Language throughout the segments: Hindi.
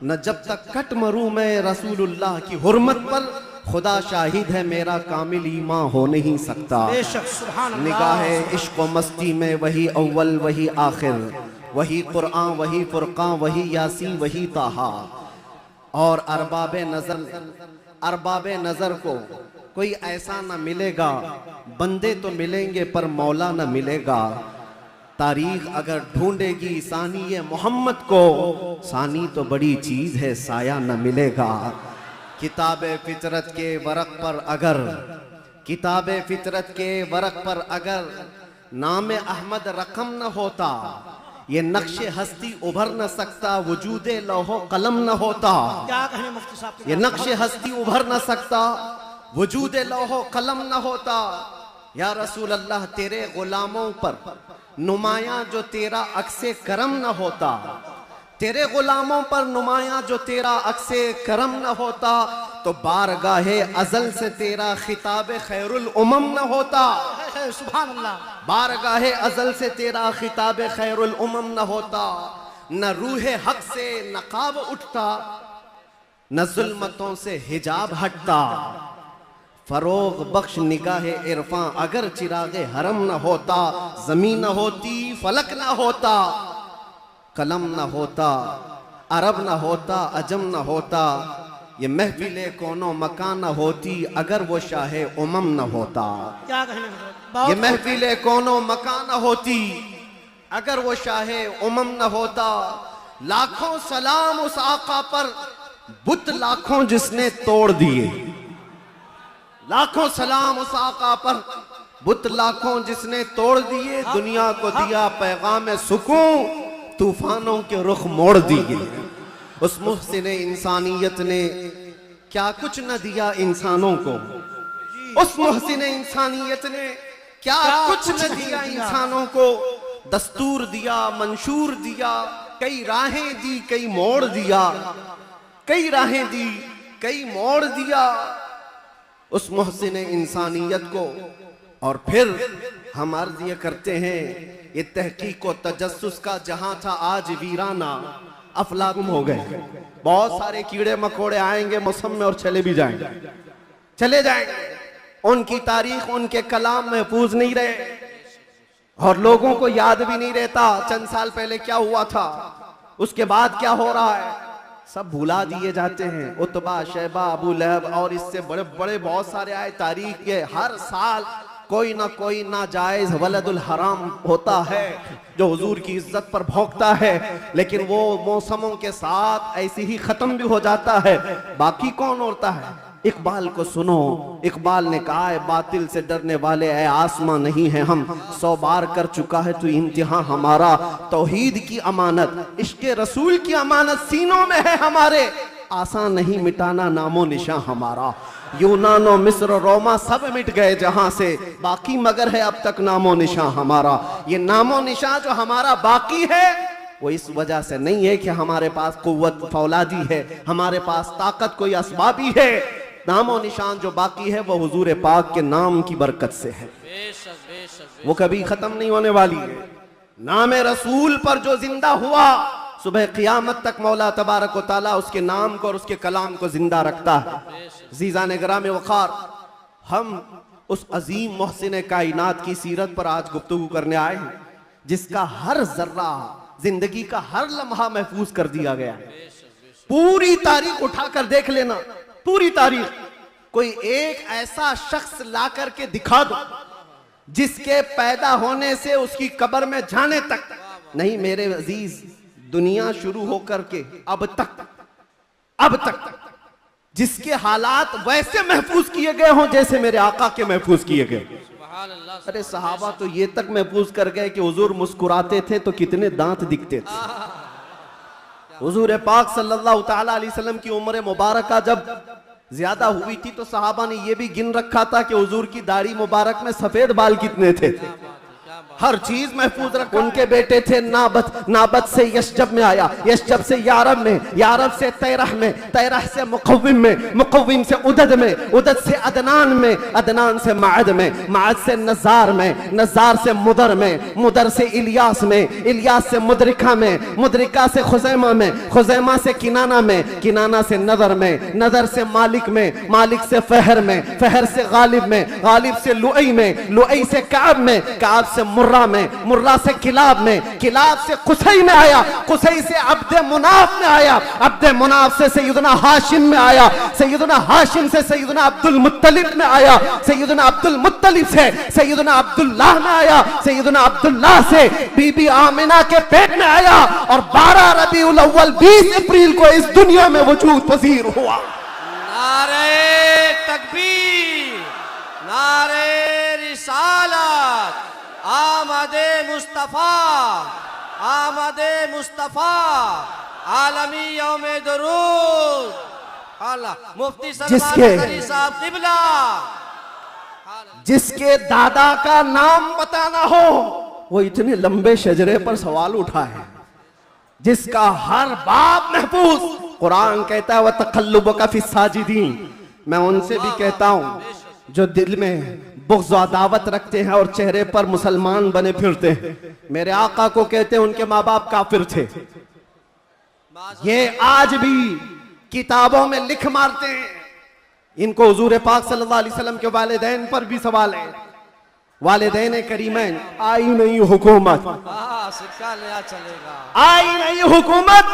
न जब तक कट मरूं मैं रसूलुल्लाह की हुर्मत पर, खुदा शाहिद है मेरा कामिल ईमान हो नहीं सकता। निगाहे इश्क व मस्ती में वही अव्वल वही आखिर, वही कुरान वही फुरकान वही यासीन वही ताहा। और अरबाबे नजर को कोई ऐसा न मिलेगा, बंदे तो मिलेंगे पर मौला न मिलेगा। तारीख अगर ढूंढेगी सानी मोहम्मद को, सानी तो बड़ी चीज है साया न मिलेगा। किताबे फितरत के वरक पर अगर नाम अहमद रकम न होता, ये नक्शे हस्ती उभर न सकता, वजूदे लौहो कलम न होता। क्या कहें मुफ्ती साहब, ये नक्शे हस्ती उभर न सकता, वजूदे लौहो कलम न होता। या रसूल अल्लाह तेरे गुलामों पर नुमाया जो तेरा अक्से करम न होता, तेरे गुलामों पर नुमाया जो तेरा अक्से करम न होता, तो बारगाहे अजल से तेरा खिताब खैरुल उमम न होता। सुभान अल्लाह। बारगाहे अजल से तेरा खिताब खैरुल उमम न होता। न रूहे हक से नकाब उठता, न जुल्मतों से हिजाब हटता। फरोग बख्श निगाहे इरफां अगर चिरागे हरम न होता, जमीन न होती फलक न होता, कलम न होता अरब न होता अजम न होता। ये महफिले कोनो मकान न होती अगर वो शाहे उमम न होता। क्या कहने, ये महफिले कोनो मकान न होती अगर वो शाहे उमम न होता। लाखों सलाम उस आका पर, बुत लाखों जिसने तोड़ दिए। लाखों सलाम उस आका पर, बुत लाखों जिसने तोड़ दिए। दुनिया को दिया पैगाम सुकून, तूफानों के रुख मोड़ दिए। उस मुहसिने इंसानियत ने क्या कुछ न दिया इंसानों को, उस मुहसिने इंसानियत ने क्या कुछ न दिया इंसानों को। दस्तूर दिया, मंशूर दिया, कई राहें दी कई मोड़ दिया, कई राहें दी कई मोड़ दिया उस मुहसिने इंसानियत को। और फिर हम अर्ज ये करते हैं, ये तहकीक व तजस्सुस का जहां था आज वीराना, अफलातुन हो गए। बहुत सारे कीड़े मकोड़े आएंगे मौसम में और चले भी जाएंगे, चले जाएंगे। उनकी तारीख उनके कलाम महफूज नहीं रहे और लोगों को याद भी नहीं रहता चंद साल पहले क्या हुआ था, उसके बाद क्या हो रहा है, सब भुला दिए जाते हैं। उतबा शैबा अबू लहब और इससे बड़े बड़े बहुत सारे आए तारीख के। हर साल कोई ना कोई नाजायज वलदुल हराम होता है जो हुजूर की इज्जत पर भौंकता है, लेकिन वो मौसमों के साथ ऐसे ही खत्म भी हो जाता है। बाकी कौन होता है? इकबाल को सुनो, इकबाल ने कहा है, बातिल से डरने वाले ऐ आसमां नहीं है हम, 100 बार कर चुका है तू इम्तिहां हमारा। तौहीद की अमानत इश्क रसूल की अमानत सीनों में है हमारे, आसान नहीं मिटाना नामो निशान हमारा। यूनानो मिस्र रोमा सब मिट गए जहां से, बाकी मगर है अब तक नामो निशान हमारा। ये नामो निशान जो हमारा बाकी है वो इस वजह से नहीं है कि हमारे पास कुव्वत फौलादी है, हमारे पास ताकत कोई असबाबी है। नामो निशान जो बाकी है वो हुजूर पाक के नाम की बरकत से है, वो कभी खत्म नहीं होने वाली है। नाम रसूल पर जो जिंदा हुआ, सुबह क़ियामत तक मौला तबारक व तआला उसके नाम को और उसके कलाम को जिंदा रखता है। ज़ीज़ान गिराम वक़ार, हम उस अजीम मोहसिन कायनात की सीरत पर आज गुफ्तगू करने आए हैं, जिसका हर जर्रा, जिंदगी का हर लम्हा महफूज कर दिया गया है। पूरी तारीख उठाकर देख लेना, पूरी तारीख। कोई एक ऐसा शख्स ला करके दिखा दो जिसके पैदा होने से उसकी कब्र में जाने तक, नहीं मेरे अजीज, दुनिया शुरू होकर के अब तक जिसके हालात वैसे महफूज किए गए हों जैसे मेरे आका के महफूज किए गए। अरे सहाबा तो ये तक महफूज कर गए कि हुजूर मुस्कुराते थे तो कितने दांत दिखते थे। हुजूर पाक सल्लल्लाहु ताला अलैहि वसल्लम की उम्र मुबारक जब ज्यादा हुई थी तो सहाबा ने ये भी गिन रखा था कि हुजूर की दाढ़ी मुबारक में सफेद बाल कितने थे। हर चीज महफूज रखा। उनके बेटे थे नाबत, नाबत से यशजब में आया, यशजब से यारब में, यारब से तैरह में, तैरह से मुकव्विम में, मुकव्विम से उदद में, उदद से अदनान में, अदनान से माद में, माद से नज़ार में, नज़ार से मुदर में, मुदर से इलियास में, इलियास से मुदरिका में, मुदरिका से खुजैमा में, खुजैमा से किनाना में, किनाना से नदर में, नदर से मालिक में, मालिक से फहर में, फहर से गालिब में, गालिब से लुई में, लुई से काब में, काब से मुर्रा में, मुर्रा से किलाब में, किलाब से कुसई में आया, कुसई से अब्दे मुनाफ में आया, अब्दे मुनाफ से सैयदना हाशिम में आया, सैयदना हाशिम से सैयदना अब्दुल मुत्तलिब में आया, सैयदना अब्दुल मुत्तलिब से सैयदना अब्दुल्लाह में आया, सैयदना अब्दुल्लाह से बीबी आमिना के पेट में आया और 12 रबीउल अव्वल 20 अप्रैल को इस दुनिया में वजूद पजीर हुआ। नारे तकबीर, नारे रिसालत, आमदे मुस्तफा, आमदे मुस्तफा, आलमी यौमे दुरूद, अल्लाह मुफ्ती सलमान गनी साहब किबला। जिसके दादा का नाम पता ना हो वो इतने लंबे शजरे पर सवाल उठाए, जिसका हर बाप महफूज। कुरान कहता है वह तकल्लुबका फी साजिदीन। मैं उनसे भी कहता हूं जो दिल में बुग़्ज़ व अदावत रखते हैं और चेहरे पर मुसलमान बने फिरते हैं। मेरे आका को कहते हैं उनके माँ बाप काफिर थे, ये आज भी किताबों में लिख मारते हैं। इनको हुजूर पाक सल्लल्लाहु अलैहि वसल्लम के वालिदैन पर भी सवाल है। वालिदैन करीमैन, आई नहीं हुकूमत, सिक्का नया चलेगा, आई नहीं हुकूमत,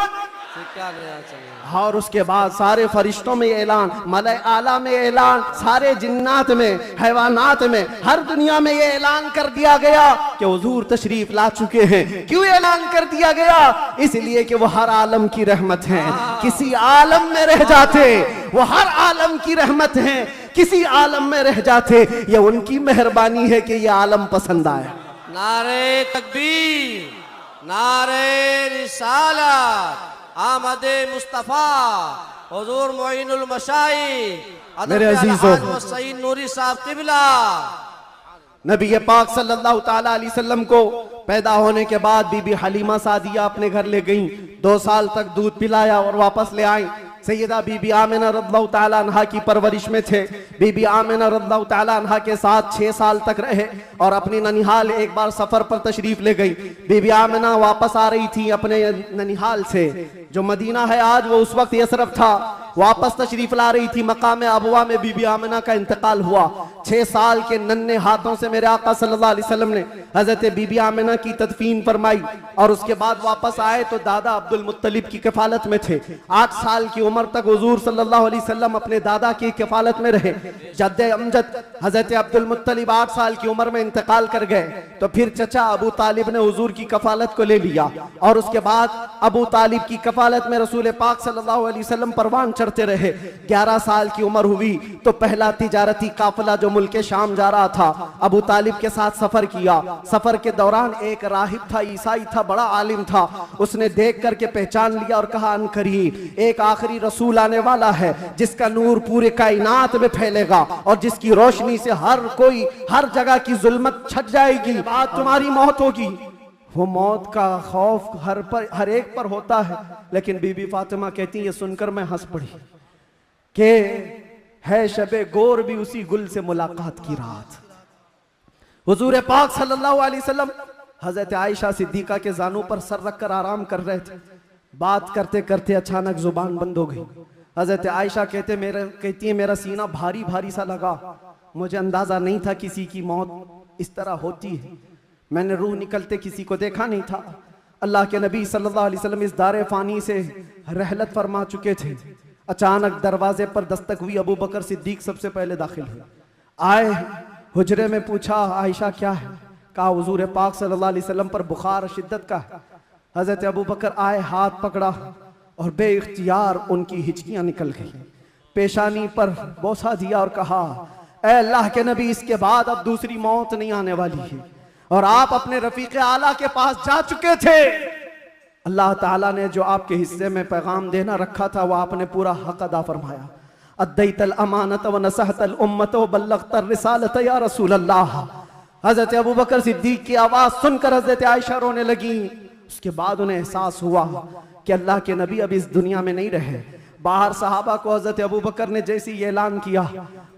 सिक्का नया चलेगा। और उसके बाद सारे फरिश्तों में ऐलान, मलाए आला में ऐलान, सारे जिन्नात में, हैवानात में, हर दुनिया में ये ऐलान कर दिया गया कि हुजूर तशरीफ ला चुके हैं। क्यों ऐलान कर दिया गया? इसलिए कि वो हर आलम की रहमत है। किसी आलम में रह जाते वो हर आलम की रहमत है, किसी आलम में रह जाते ये उनकी मेहरबानी है कि ये आलम पसंद आया। नारे तकबीर, नारे रिसालत, आमदे मुस्तफा, हुजूर मोइनुल मशाइख मेरे अजीजों, सईद नूरी साहब किबला। नबी पाक सल्लल्लाहु ताला अलैहि वसल्लम को पैदा होने के बाद बीबी हलीमा सादिया अपने घर ले गईं। 2 साल तक दूध पिलाया और वापस ले आई। सैयदा बीबी आमिना रज़ियल्लाहु ताला अन्हा की परवरिश में थे। बीबी आमिना रज़ियल्लाहु ताला अन्हा के साथ 6 साल तक रहे और अपनी ननिहाल एक बार सफर पर तशरीफ ले गई। बीबी आमिना वापस आ रही थी अपने ननिहाल से, जो मदीना है आज वो उस वक्त यसरफ था। वापस तशरीफ ला रही थी, मकाम अबवा में बीबी आमिना का इंतकाल हुआ। 6 साल के नन्हे हाथों से मेरे आका सल्लल्लाहु अलैहि वसल्लम ने हजरत बीबी आमिना की तदफीन फरमाई और उसके बाद वापस आए तो दादा अब्दुल मुत्तलिब की कफालत में थे। 8 साल की उम्र तक हुजूर सल्लल्लाहु अलैहि वसल्लम अपने दादा की कफालत में रहे। जद्दे अमजद हजरत अब्दुल मुत्तलिब 8 साल की उम्र में इंतकाल कर गए तो फिर चचा अबू तालिब ने हुजूर की कफालत को ले लिया और उसके बाद अबू तालिब की कफालत में रसूल पाक सल्लल्लाहु अलैहि वसल्लम परवान चढ़ते रहे। 11 साल की उम्र हुई तो पहला तिजारती काफिला जो मुल्क शाम जा रहा था अबू तालिब के साथ सफर किया। सफर के दौरान एक राहिब था, ईसाई था, बड़ा आलिम था। उसने देख करके पहचान लिया और कहा अनकरीब एक आखिरी रसूल आने वाला है जिसका नूर पूरे कायनात में फैलेगा और जिसकी रोशनी से हर कोई हर जगह की जुल्मत छट जाएगी। बाद तुम्हारी मौत होगी। वो मौत का खौफ हर एक पर होता है, लेकिन बीबी फातिमा कहती ये सुनकर मैं हंस पड़ी कि है शबे गोर भी उसी गुल से मुलाकात की रात। हुजूर पाक सल्लल्लाहु अलैहि वसल्लम हजरत आयशा सिद्दीका के जानों पर सर रखकर आराम कर रहे थे। बात करते करते अचानक जुबान बंद हो गई। हजरत आयशा कहती है मेरा सीना भारी भारी सा लगा। मुझे अंदाजा नहीं था किसी की मौत इस तरह होती है। मैंने रूह निकलते किसी को देखा नहीं था। अल्लाह के नबी सल्लल्लाहु अलैहि वसल्लम इस दारे फानी से रहलत फरमा चुके थे। अचानक दरवाजे पर दस्तक हुई। अबू बकर सिद्दीक सबसे पहले दाखिल हुए। आए हुजरे में पूछा आयशा क्या है? कहा हुजूर पाक सल्लल्लाहु अलैहि वसल्लम पर बुखार शिद्दत का है। हजरत अबू बकर आए, हाथ पकड़ा और बेइख्तियार उनकी हिचकियां निकल गई। पेशानी पर बोसा दिया और कहा ऐ अल्लाह के नबी इसके बाद अब दूसरी मौत नहीं आने वाली है और आप अपने रफीक आला के पास जा चुके थे। अल्लाह ताला ने जो आपके हिस्से में पैगाम देना रखा था वह आपने पूरा हक अदा फरमाया। अद्दैतल अमानत व नसहतल उम्मत व बल्लगतर रिसालत या रसूल अल्लाह। हजरत अबू बकर सिद्दीक की आवाज सुनकर हजरत आयशा रोने लगी। उसके बाद उन्हें एहसास हुआ कि अल्लाह के नबी अब इस दुनिया में नहीं रहे। बाहर सहाबा को हजरत अबू बकर ने जैसे ही ऐलान किया,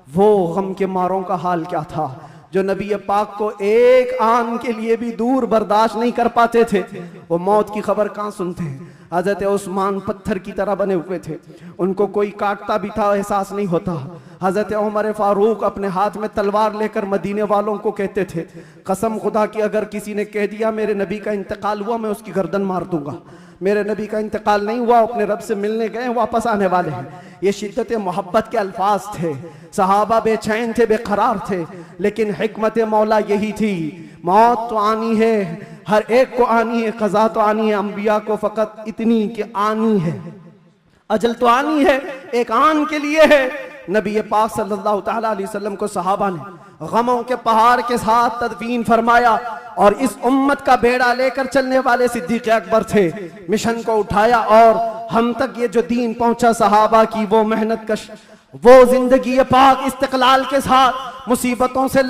वो गम के मारों का हाल क्या था जो नबी पाक को एक आन के लिए भी दूर बर्दाश्त नहीं कर पाते थे। वो मौत की खबर कहाँ सुनते हैं। हजरत उस्मान पत्थर की तरह बने हुए थे, उनको कोई काटता भी था एहसास नहीं होता। हजरत उमर फारूक अपने हाथ में तलवार लेकर मदीने वालों को कहते थे, कसम खुदा की अगर किसी ने कह दिया मेरे नबी का इंतकाल हुआ, मैं उसकी गर्दन मार दूंगा। मेरे नबी का इंतकाल नहीं हुआ, अपने रब से मिलने गए, वापस आने वाले हैं। ये शिद्दत मोहब्बत के अल्फाज थे। सहाबा बेचैन थे, बेकरार थे, लेकिन हिकमत मौला यही थी, मौत तो आनी है, हर एक को आनी है, कज़ा तो आनी है, अंबिया को फकत इतनी कि आनी है, अजल तो आनी है, एक आन के लिए है। नबी पाक सल्लल्लाहु तआला अलैहि वसल्लम को सहाबा ने गमों के पहाड़ के साथ तदफीन फरमाया और इस उम्मत का बेड़ा लेकर चलने वाले सिद्दीक़ अकबर थे। मिशन को उठाया और हम तक ये जो दीन पहुंचा, सहाबा की वो मेहनत कश, वो जिंदगी पाक इस्तिक़लाल के साथ मुसीबतों से